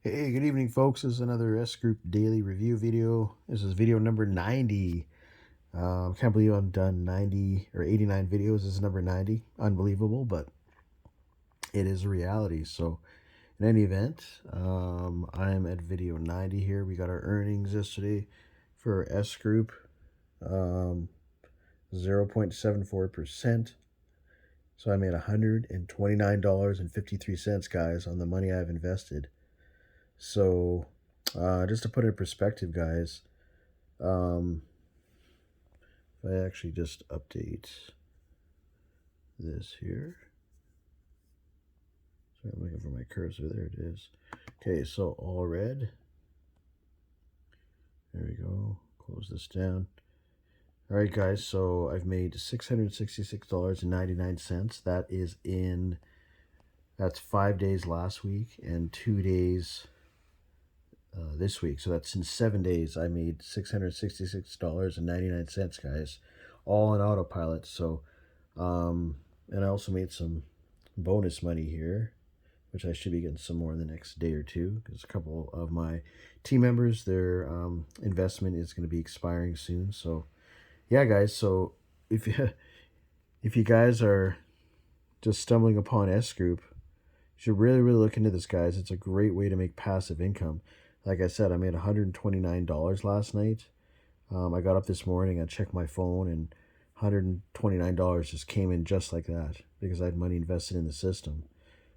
Hey, good evening, folks. This is another S Group daily review video. This is video number 90. Can't believe I've done 90 or 89 videos. This is number 90. Unbelievable, but it is a reality. So, in any event, I'm at video 90 here. We got our earnings yesterday for S Group, 0.74%. So I made $129.53, guys, on the money I've invested. So, just to put it in perspective, guys, if I actually just update this here. So I'm looking for my cursor. There it is. Okay, so all red. There we go. Close this down. All right, guys, so I've made $666.99. That's 5 days last week and 2 days this week. So that's in 7 days. I made $666.99, guys, all on autopilot. So, and I also made some bonus money here, which I should be getting some more in the next day or two, because a couple of my team members, their investment is going to be expiring soon. So, yeah, guys. So if you if you guys are just stumbling upon S Group, you should really look into this, guys. It's a great way to make passive income. Like I said, I made $129 last night. I got up this morning, I checked my phone, and $129 just came in just like that because I had money invested in the system.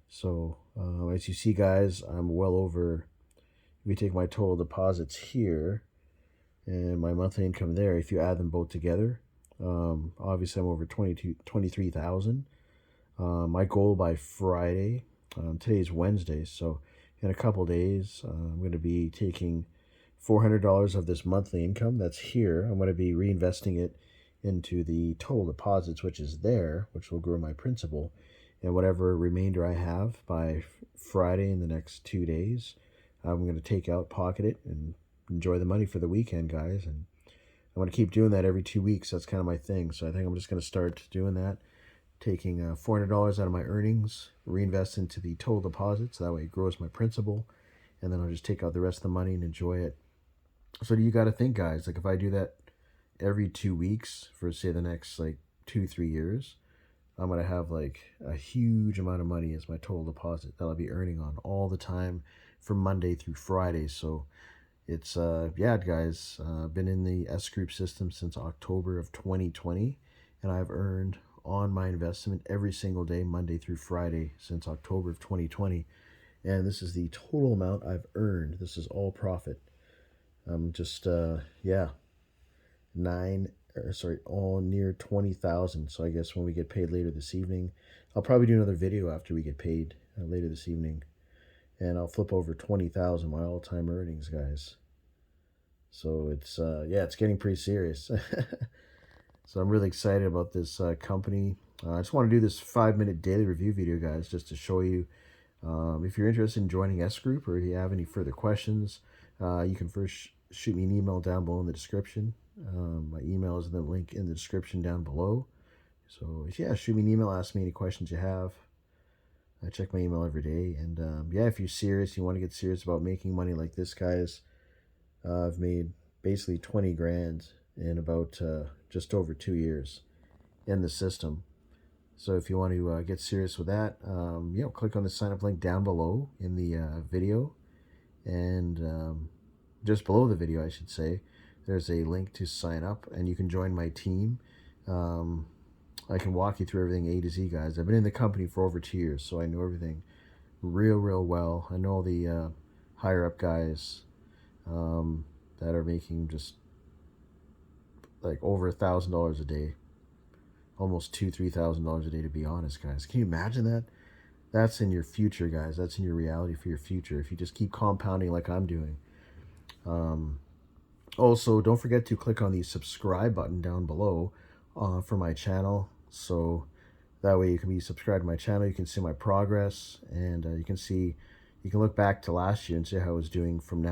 So as you see, guys, I'm well over, if you take my total deposits here and my monthly income there, if you add them both together, obviously I'm over 23,000. My goal by Friday, today's Wednesday, so in a couple days, I'm going to be taking $400 of this monthly income that's here. I'm going to be reinvesting it into the total deposits, which is there, which will grow my principal. And whatever remainder I have by Friday in the next 2 days, I'm going to take out, pocket it, and enjoy the money for the weekend, guys. And I'm going to keep doing that every 2 weeks. That's kind of my thing. So I think I'm just going to start doing that, taking $400 out of my earnings, reinvest into the total deposits. That way it grows my principal. And then I'll just take out the rest of the money and enjoy it. So you got to think, guys, like if I do that every 2 weeks for, say, the next like 2-3 years, I'm going to have like a huge amount of money as my total deposit that I'll be earning on all the time from Monday through Friday. So it's, yeah, guys, been in the S Group system since October of 2020, and I've earned on my investment every single day, Monday through Friday, since October of 2020. And this is the total amount I've earned. This is all profit. Just, yeah, all near 20,000. So I guess when we get paid later this evening, I'll probably do another video after we get paid later this evening, and I'll flip over 20,000, my all-time earnings, guys. So it's, yeah, it's getting pretty serious. So I'm really excited about this company. I just want to do this 5-minute daily review video, guys, just to show you. If you're interested in joining S Group, or if you have any further questions, you can first shoot me an email down below in the description. My email is in the link in the description down below. So yeah, shoot me an email, ask me any questions you have. I check my email every day. And yeah, if you're serious, you want to get serious about making money like this, guys, I've made basically 20 grand in about just over 2 years in the system. So if you want to get serious with that, click on the sign up link down below in the video, and just below the video, I should say, there's a link to sign up, and you can join my team. I can walk you through everything A to Z, guys. I've been in the company for over 2 years, so I know everything real well. I know the higher up guys that are making just like over $1,000 a day, almost $2,000-3,000 a day, to be honest, guys. Can you imagine that? That's in your future, guys. That's in your reality for your future if you just keep compounding like I'm doing. Also, don't forget to click on the subscribe button down below for my channel, so that way you can be subscribed to my channel. You can see my progress, and you can look back to last year and see how I was doing from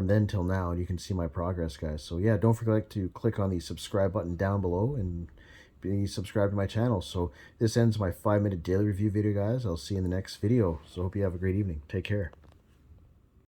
then till now, and you can see my progress, guys. So yeah, don't forget to click on the subscribe button down below and be subscribed to my channel. So this ends my 5-minute daily review video, guys. I'll see you in the next video. So hope you have a great evening. Take care.